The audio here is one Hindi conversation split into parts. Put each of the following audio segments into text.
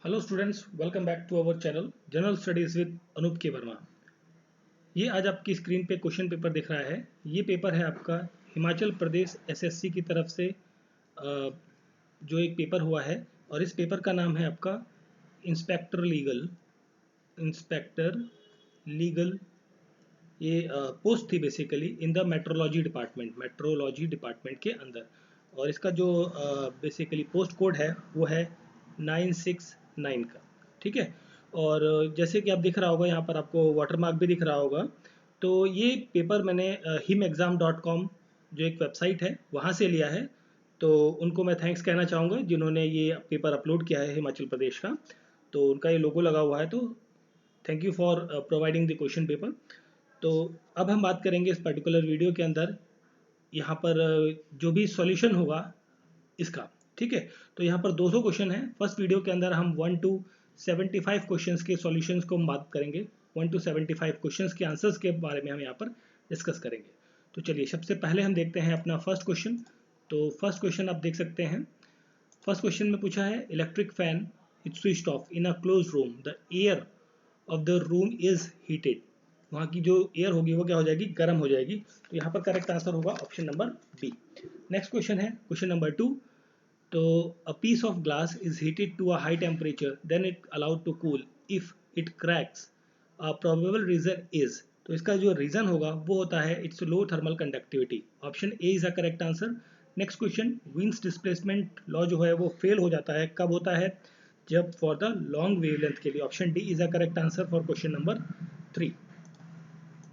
Hello students, welcome back to our channel general studies with Anoop K Verma. ये आज आपकी स्क्रीन पे क्वेश्चन पेपर दिख रहा है। ये पेपर है आपका हिमाचल प्रदेश एसएससी की तरफ से जो एक पेपर हुआ है, और इस पेपर का नाम है आपका इंस्पेक्टर लीगल। ये पोस्ट थी basically in the metrology department के अंदर। और इसका जो बेसिकली पोस्ट कोड है वो है 969 का। ठीक है। और जैसे कि आप दिख रहा होगा, यहाँ पर आपको वाटरमार्क भी दिख रहा होगा। तो ये पेपर मैंने himexam.com जो एक वेबसाइट है वहाँ से लिया है। तो उनको मैं थैंक्स कहना चाहूँगा जिन्होंने ये पेपर अपलोड किया है हिमाचल प्रदेश का। तो उनका ये लोगो लगा हुआ है, तो thank you for providing the question paper. तो अब हम बात करेंगे इस पर्टिकुलर वीडियो के अंदर, यहाँ पर जो भी सॉल्यूशन होगा इसका। ठीक है। तो यहाँ पर 200 क्वेश्चन है। फर्स्ट वीडियो के अंदर हम 1 to 75 क्वेश्चंस के सॉल्यूशंस को हम बात करेंगे। 1 to 75 क्वेश्चंस के आंसर्स के बारे में हम यहाँ पर डिस्कस करेंगे। तो चलिए सबसे पहले हम देखते हैं अपना फर्स्ट क्वेश्चन। तो फर्स्ट क्वेश्चन आप देख सकते हैं। फर्स्ट क्वेश्चन में पूछा है electric fan is switched off in a close room, the air of the room is heated. वहाँ की जो एयर होगी वो क्या हो जाएगी, गर्म हो जाएगी। तो यहाँ पर करेक्ट आंसर होगा option number B. Next question है क्वेश्चन नंबर 2। तो a piece of glass is heated to a high temperature, then it allowed to cool. If it cracks, a probable reason is, तो इसका जो रीजन होगा वो होता है it's low thermal conductivity. Option A is a correct answer. Next question, winds displacement law जो है वो फेल हो जाता है, कब होता है, जब फॉर द लॉन्ग वेवलेंथ के लिए। Option D is a correct answer for question number 3।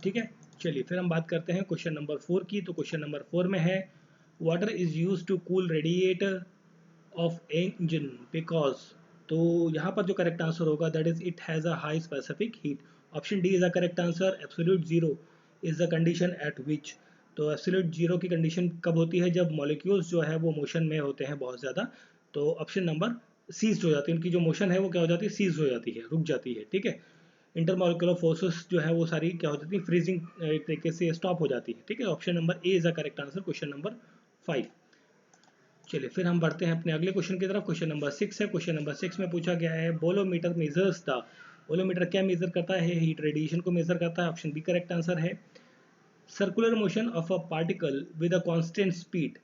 ठीक है। चलिए फिर हम बात करते हैं क्वेश्चन नंबर 4 की। तो क्वेश्चन नंबर 4 में है water is use to cool radiator of engine because. तो यहाँ पर जो करेक्ट आंसर होगा that is it has a high specific heat. Option D is a correct answer. Absolute zero is the condition at which. तो एब्सोल्यूट जीरो की कंडीशन कब होती है, जब मॉलिक्यूल्स जो है वो मोशन में होते हैं बहुत ज़्यादा। तो ऑप्शन नंबर सीज हो जाती है, उनकी जो मोशन है वो क्या हो जाती है, सीज हो जाती है, रुक जाती है। ठीक है। इंटरमोलिकुलर फोर्सेस जो है वो सारी क्या हो जाती है, फ्रीजिंग एक तरीके से स्टॉप हो जाती है। ठीक है। Option number A is the correct answer question number 5। चलिए फिर हम बढ़ते हैं अपने अगले क्वेश्चन की तरफ। क्वेश्चन नंबर 6 है। क्वेश्चन नंबर 6 में पूछा गया है बोलोमीटर मेजर्स द। बोलोमीटर क्या मेजर करता है, हीट रेडिएशन को मेजर करता है। ऑप्शन बी करेक्ट आंसर है। Circular motion of a particle with a constant speed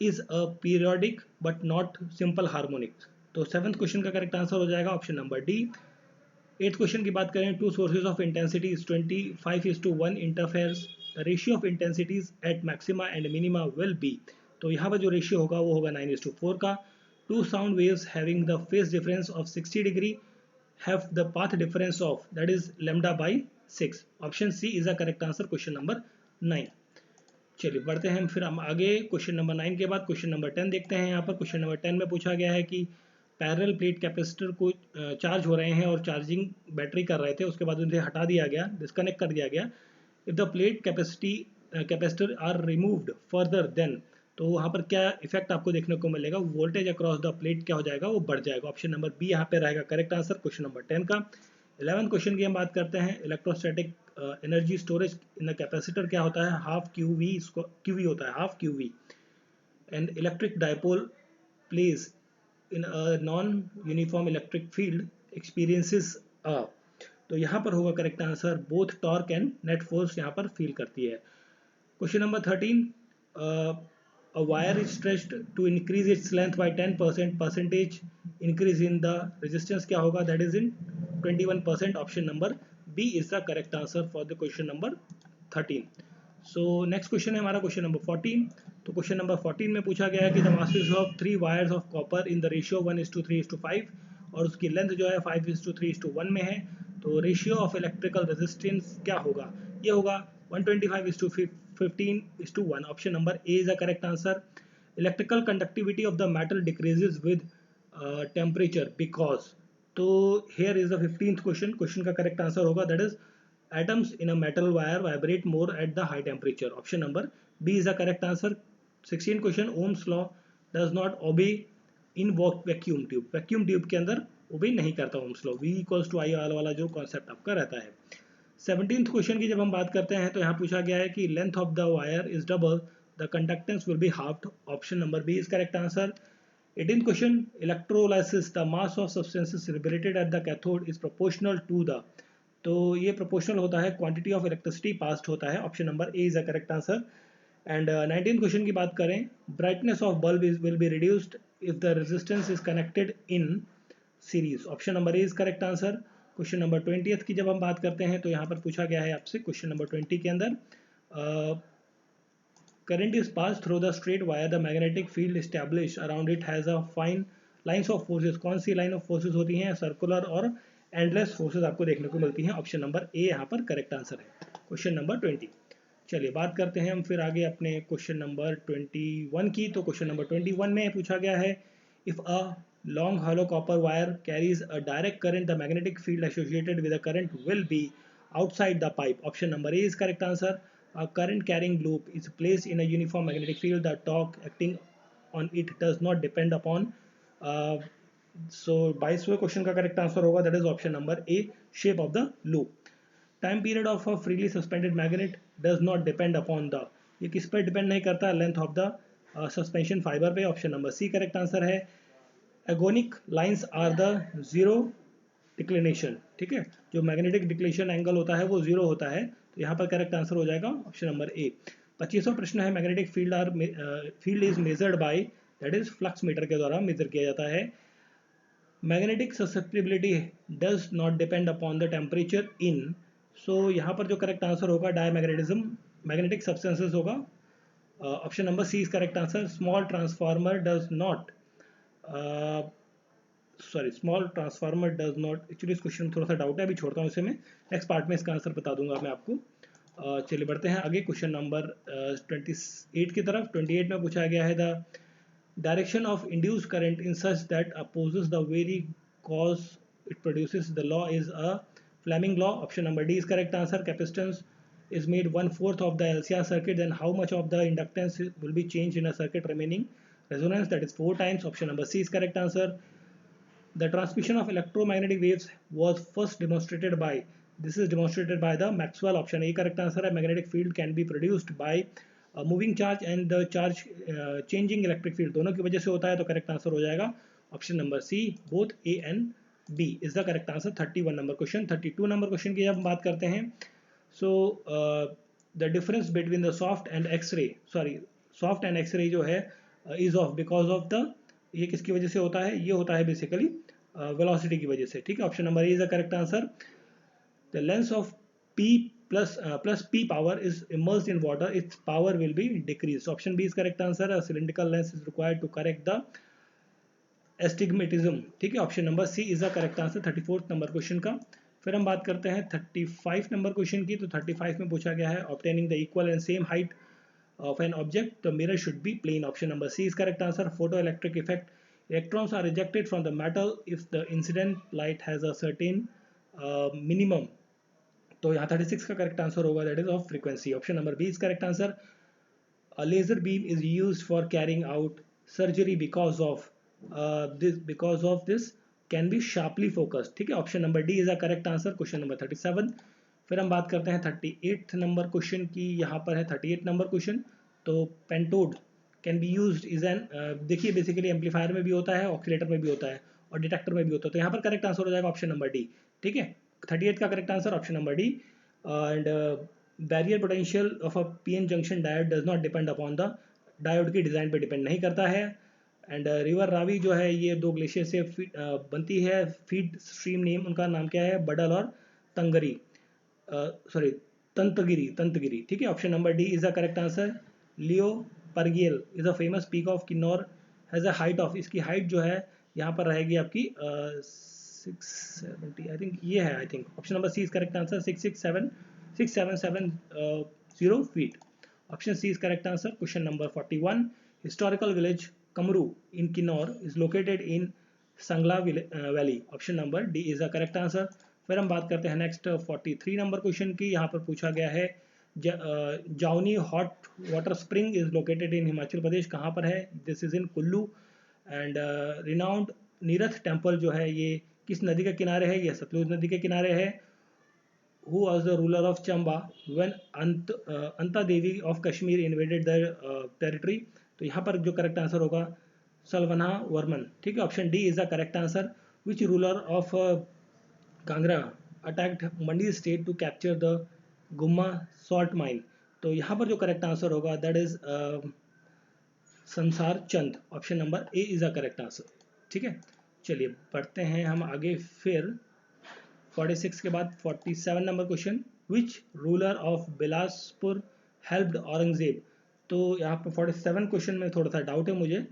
is a periodic but not simple harmonic. तो 7th क्वेश्चन का करेक्ट आंसर हो जाएगा option number D. 8th question की बात करें, two sources of intensity is 25:1 interferes, the ratio of intensities at maxima and minima will be. तो यहाँ पर जो रेशियो होगा वो होगा 9:4 का। Two sound waves having the phase difference of 60 degree have the path difference of that is lambda by 6। Option C is the correct answer question number 9। चलिए बढ़ते हैं फिर हम आगे। क्वेश्चन नंबर 9 के बाद क्वेश्चन नंबर 10 देखते हैं। यहाँ पर क्वेश्चन नंबर 10 में पूछा गया है कि पैरेलल प्लेट कैपेसिटर को चार्ज हो रहे हैं और चार्जिंग बैटरी कर रहे थे, उसके बाद उन्हें हटा दिया गया, डिस्कनेक्ट कर दिया गया। If the plate capacitor are removed further then, तो वहाँ पर क्या इफेक्ट आपको देखने को मिलेगा, वोल्टेज अक्रॉस द प्लेट क्या हो जाएगा, वो बढ़ जाएगा। ऑप्शन नंबर बी यहाँ पे रहेगा करेक्ट आंसर क्वेश्चन नंबर 10 का। 11th क्वेश्चन की हम बात करते हैं electrostatic energy storage in capacitor क्या होता है, half Q V, Q V होता है, half Q V. And electric dipole placed in a non uniform electric field experiences a. तो यहाँ पर होगा correct answer both torque and net force यहाँ पर फील करती है। Question number 13, a wire is stretched to increase its length by 10% percentage increase in the resistance क्या होगा, that is in 21%। Option number B is the correct answer for the question number 13। So next question है हमारा क्वेश्चन नंबर 14। तो क्वेश्चन नंबर 14 में पूछा गया है कि the masses of 3 wires of copper in the ratio 1:3:5, और उसकी लेंथ जो है 5:3:1 में है। तो रेशियो ऑफ इलेक्ट्रिकल रेजिस्टेंस क्या होगा, ये होगा 125:15:1। Option number A is the correct answer. Electrical conductivity of the metal decreases with temperature because. तो here is the 15th question. Question का करेक्ट आंसर होगा that is atoms in a metal wire vibrate more at the high temperature। Option number B is the correct answer। 16th question, Ohm's law does not obey in vacuum tube। Vacuum tube के अंदर ओबे नहीं करता Ohm's law। V equals to I R वाला जो कॉन्सेप्ट आपका रहता है। 17th क्वेश्चन की जब हम बात करते हैं तो यहाँ पूछा गया है कि length of the wire is double, the conductance will be halved. Option number B is correct answer. 18th question, electrolysis, the mass of substances liberated at the cathode is proportional to the, तो ये प्रोपोर्शनल होता है क्वांटिटी ऑफ इलेक्ट्रिसिटी पास्ड होता है, option number A is the correct answer. And 19th question की बात करें, brightness of bulb will be reduced if the resistance is connected in series, option number A is correct answer. Question number 20th की जब हम बात करते हैं तो यहाँ पर पूछा गया है आपसे क्वेश्चन नंबर 20 के अंदर, current is passed through the straight wire, the magnetic field established around it has a fine lines of forces, कौन सी लाइन ऑफ फोर्सेज होती हैं, सर्कुलर और एंडलेस फोर्सेज आपको देखने को मिलती हैं, ऑप्शन नंबर ए यहाँ पर करेक्ट आंसर है, क्वेश्चन नंबर 20। चलिए बात करते हैं हम फिर आगे अपने क्वेश्चन नंबर 21 की, तो क्वेश्चन नंबर 21 में पूछा गया है, if a long hollow copper wire carries a direct current, the magnetic field associated with the current will be outside the pipe, option number A is correct answer। A current carrying loop is placed in a uniform magnetic field, the torque acting on it does not depend upon, so 22वें क्वेश्चन का करेक्ट आंसर होगा that is option number A, shape of the loop. Time period of a freely suspended magnet does not depend upon the, ये किस पर डिपेंड नहीं करता, length of the suspension fibre पे, option number C correct answer है। Agonic lines are the zero declination, ठीक है, जो मैग्नेटिक डिक्लेशन एंगल होता है वो जीरो होता है, तो यहाँ पर करेक्ट आंसर हो जाएगा ऑप्शन नंबर ए। 25वां प्रश्न है, magnetic field is measured by, that is flux meter के द्वारा मेजर किया जाता है। Magnetic susceptibility does not depend upon the temperature in, so यहाँ पर जो करेक्ट आंसर होगा डायमैग्नेटिज्म मैग्नेटिक सब्सटेंसेस होगा, option number C is correct answer. Small transformer does not, sorry small transformer does not, actually इस क्वेश्चन में थोड़ा सा डाउट है, अभी छोड़ता हूँ इसे, मैं नेक्स्ट पार्ट में इसका आंसर बता दूंगा मैं आपको। चलिए बढ़ते हैं आगे क्वेश्चन नंबर 28 की तरफ। 28 में पूछा गया है, the direction of induce current in such that opposes the very cause it produces the law is a Fleming law, option number D is correct answer. Capacitance is made 1/4 of the LCR circuit, then how much of the inductance will be changed in a circuit remaining resonance, that is 4 times, option number C is correct answer। The transmission of electromagnetic waves was first demonstrated by, this is demonstrated by the Maxwell, option A correct answer है। Magnetic field can be produced by a moving charge and the charge changing electric field, दोनों की वजह से होता है, तो करेक्ट आंसर हो जाएगा option number C, both A and B is the correct answer. 31 number question. 32 number question की जब हम बात करते हैं, so the difference between the soft and x-ray, sorry soft and x-ray जो है is off because of the, ये किसकी वजह से होता है, ये होता है बेसिकली वेलोसिटी की वजह से, ठीक है, option number A is the correct answer. The lens of p plus p power is immersed in water, its power will be decreased, option B is correct answer. A cylindrical lens is required to correct the astigmatism, ठीक है, option number C is the correct answer 34th number question का। फिर हम बात करते हैं 35 नंबर क्वेश्चन की, तो 35 में पूछा गया है, obtaining the equal and same height of an object the mirror should be plane, option number C is correct answer. Photo electric effect, electrons are rejected from the metal if the incident light has a certain minimum, तो यहाँ 36 का करेक्ट आंसर होगा, that is of frequency, option number B is correct answer. A laser beam is used for carrying out surgery because of this can be sharply focused, ठीक है, option number D is a correct answer, question number 37। फिर हम बात करते हैं 38 नंबर क्वेश्चन की, यहाँ पर है 38 नंबर क्वेश्चन, तो pentode can be used is an, देखिए बेसिकली एम्पलीफायर में भी होता है, ऑक्सीलेटर में भी होता है और डिटेक्टर में भी होता है, तो यहाँ पर करेक्ट आंसर हो जाएगा ऑप्शन नंबर डी, ठीक है, 38 का correct answer option number D. And barrier potential of a PN junction diode does not depend upon the, diode की डिज़ाइन पे डिपेंड नहीं करता है। एंड रिवर रावी जो है ये दो ग्लेशियर से बनती है, फीड स्ट्रीम नेम उनका नाम क्या है, बडल और तंगरी, सॉरी तंतगिरी, ठीक है, option number D is the correct answer. Leo Pargial is a famous peak of Kinnaur has a height of, इसकी हाइट जो है यहाँ पर रहेगी आपकी 670, आई थिंक ये है, I think option number C is correct answer, 6770 feet, option C is correct answer. Question number 41, historical village Kamru in Kinnaur is located in Sangla valley, option number D is the correct answer. फिर हम बात करते हैं नेक्स्ट 43 नंबर क्वेश्चन की, यहाँ पर पूछा गया है, Jauni hot water spring is located in Himachal Pradesh, कहाँ पर है, this is in Kullu. And renowned Nirath temple जो है ये किस नदी के किनारे है, ये सतलुज नदी के किनारे है। Who was the ruler of Chamba when Anta Devi of Kashmir invaded their territory, तो यहाँ पर जो करेक्ट आंसर होगा सलवना वर्मन, ठीक है। Option D is the correct answer. Which ruler of Kangra attacked Mandi state to capture the Gumma salt mine. तो यहाँ पर जो करेक्ट आंसर होगा that is Sansar Chand. Option number A is the correct answer, ठीक है। चलिए पढ़ते हैं हम आगे। फिर 46 के बाद 47 number question, which ruler of Bilaspur helped Aurangzeb. तो यहाँ पर 47 क्वेश्चन में थोड़ा सा डाउट है मुझे,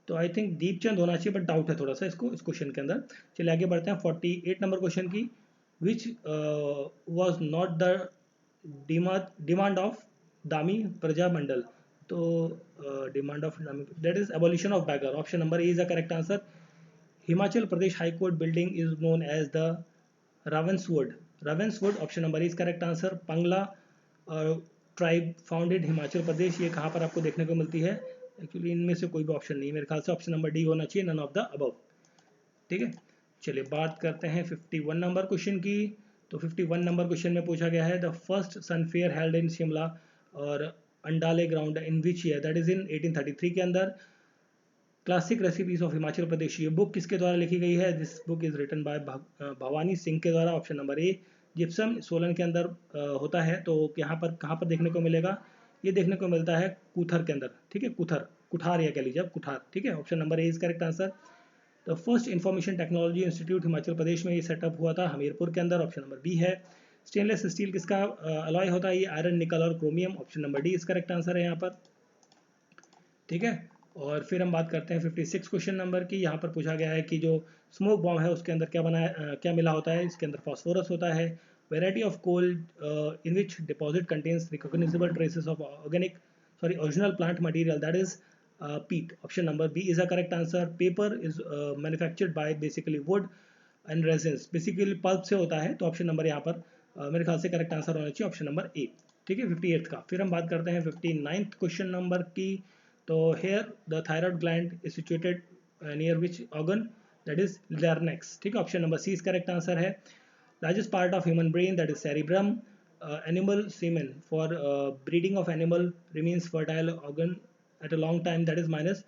तो आई थिंक दीपचंद होना चाहिए, बट डाउट है थोड़ा सा इसको इस क्वेश्चन के अंदर। चलिए आगे बढ़ते हैं 48 नंबर क्वेश्चन की। Which was not the demand of Dhami Praja Mandal. तो demand of Dhami that is abolition of begar. Option number A is the correct answer. Himachal Pradesh high court building is known as the Ravenswood. Ravenswood option number is correct answer. Pangla tribe founded Himachal Pradesh, ये कहाँ पर आपको देखने को मिलती है? एक्चुअली इनमें से कोई भी ऑप्शन नहीं, मेरे ख्याल से ऑप्शन नंबर डी होना चाहिए, नन ऑफ द अबव, ठीक है। चलिए बात करते हैं 51 नंबर क्वेश्चन की। तो 51 नंबर क्वेश्चन में पूछा गया है the first sun fair held in Shimla और Annandale ground in which year, that is in 1833 के अंदर। Classic recipes of Himachal Pradesh, ये बुक किसके द्वारा लिखी गई है? This book is written by Bhawani Singh के द्वारा। Option number A. Gypsum Solan के अंदर होता है, तो यहाँ पर कहाँ पर देखने को मिलेगा? ये देखने को मिलता है कुथर के अंदर, ठीक है। कुठार या कह लीजिए आप कुठार, ठीक है। Option number A is correct answer. तो first information technology institute Himachal Pradesh में ये सेटअप हुआ था हमीरपुर के अंदर। ऑप्शन नंबर बी है। स्टेनलेस स्टील किसका अलॉय होता है? ये आयरन, निकल और chromium. Option number D is correct answer है यहाँ पर, ठीक है। और फिर हम बात करते हैं 56 क्वेश्चन नंबर की। यहाँ पर पूछा गया है कि जो स्मोक बॉम्ब है उसके अंदर क्या मिला होता है? इसके अंदर फास्फोरस होता है। Variety of coal in which deposit contains recognisable traces of original plant material, that is peat. Option number B is a correct answer. Paper is manufactured by basically wood and resins, basically pulp से होता है। तो ऑप्शन नंबर यहाँ पर मेरे ख्याल से करेक्ट आंसर होना चाहिए ऑप्शन नंबर ए, ठीक है। 58 का। फिर हम बात करते हैं 59th क्वेश्चन नंबर की। तो here the thyroid gland is situated near which organ, that is larynx, ठीक है। Option number C is correct answer है। largest part of human brain, that is cerebrum. Animal semen for breeding of animal remains fertile organ at a long time, that is minus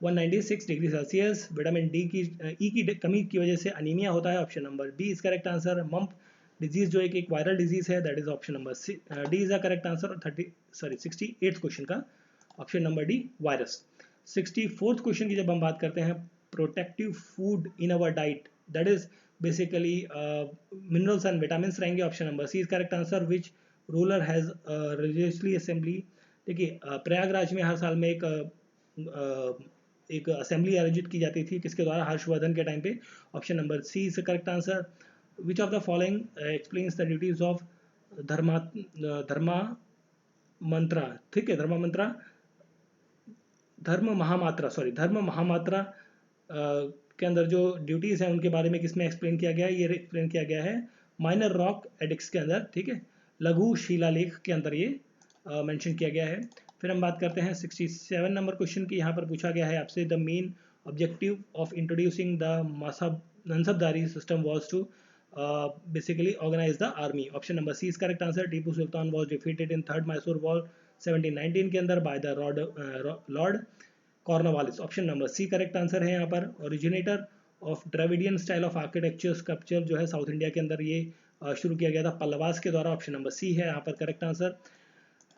196 degree Celsius. Vitamin D की ई की कमी की वजह से अनीमिया होता है। Option number B is correct answer. Mump disease जो एक वायरल डिजीज है, that is option number D is the correct answer. 68 question का option number D virus. 64th question की जब हम बात करते हैं, protective food in our diet, that is basically minerals and vitamin रहेंगे। Option number C is correct answer. Which ruler has religiously assembly. देखिए प्रयागराज में हर साल में एक असेंबली आयोजित की जाती थी, किसके द्वारा? हर्षवर्धन के टाइम पे। Option number C is correct answer. Which of the following explains the duties of Dharma Mantra, ठीक है। धर्म महामात्रा के अंदर जो ड्यूटीज हैं उनके बारे में किसमें एक्सप्लेन किया गया है? ये एक्सप्लेन किया गया है माइनर रॉक एडिक्स के अंदर, ठीक है। लघु शिलालेख के अंदर ये मेंशन किया गया है। फिर हम बात करते हैं 67 नंबर क्वेश्चन की। यहाँ पर पूछा गया है आपसे the main objective of introducing the Mansabdari system was to basically organise the army. Option number C is correct answer. Tipu Sultan was defeated in third Mysore war 1719 के अंदर by the lord Cornwallis. Option number C correct answer है यहाँ पर। Originator of Dravidian style of architecture sculpture जो है साउथ इंडिया के अंदर ये शुरू किया गया था पल्लवास के द्वारा। ऑप्शन नंबर सी है यहाँ पर करेक्ट आंसर।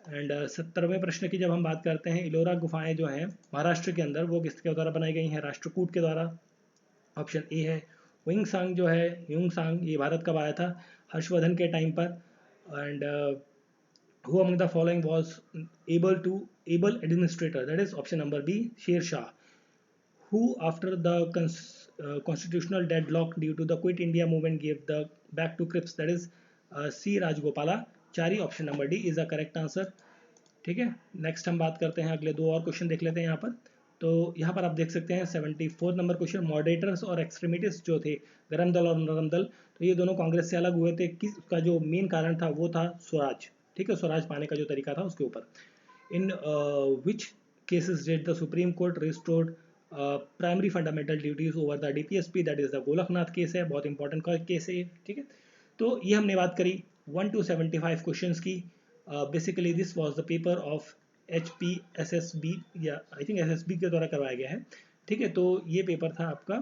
एंड 70वें प्रश्न की जब हम बात करते हैं, इलोरा गुफाएं जो हैं महाराष्ट्र के अंदर, वो किसके द्वारा बनाई गई हैं? राष्ट्रकूट के द्वारा। ऑप्शन ए है। ह्यूंगसांग जो है, ह्यूंगसांग ये भारत कब आया था? हर्षवर्धन के टाइम पर। And who among the following was able administrator, that is option number B Sher Shah. Who after the constitutional deadlock due to the quit India movement gave the back to Crips, that is C Rajagopalachari. Option number D is the correct answer, ठीक है। नेक्स्ट हम बात करते हैं, अगले दो और क्वेश्चन देख लेते हैं यहाँ पर। तो यहाँ पर आप देख सकते हैं 74 नंबर क्वेश्चन, मॉडरेटर्स और एक्सट्रीमिटिस्ट जो थे, गरम दल और नरम दल, तो ये दोनों कांग्रेस से अलग हुए थे। किसका जो मेन कारण था वो था स्वराज, ठीक है। स्वराज पाने का जो तरीका था उसके ऊपर। In which cases did the supreme court restored primary fundamental duties over the DPSP, that is the Golaknath case है, बहुत इंपॉर्टेंट केस है, ठीक है। तो ये हमने बात करी 1 to 75 क्वेश्चंस की। Basically this was the paper of HPSSB या आई थिंक SSB के द्वारा करवाया गया है। ठीक है, तो ये पेपर था आपका,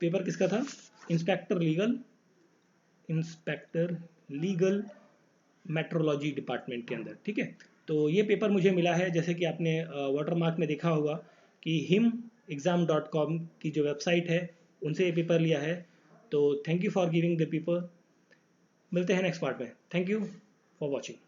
पेपर किसका था? इंस्पेक्टर लीगल मेट्रोलॉजी डिपार्टमेंट के अंदर। ठीक है, तो ये पेपर मुझे मिला है, जैसे कि आपने वाटरमार्क में देखा होगा कि himexam.com की जो वेबसाइट है उनसे ये पेपर लिया है। तो thank you for giving the paper. मिलते हैं नेक्स्ट पार्ट में। Thank you for watching.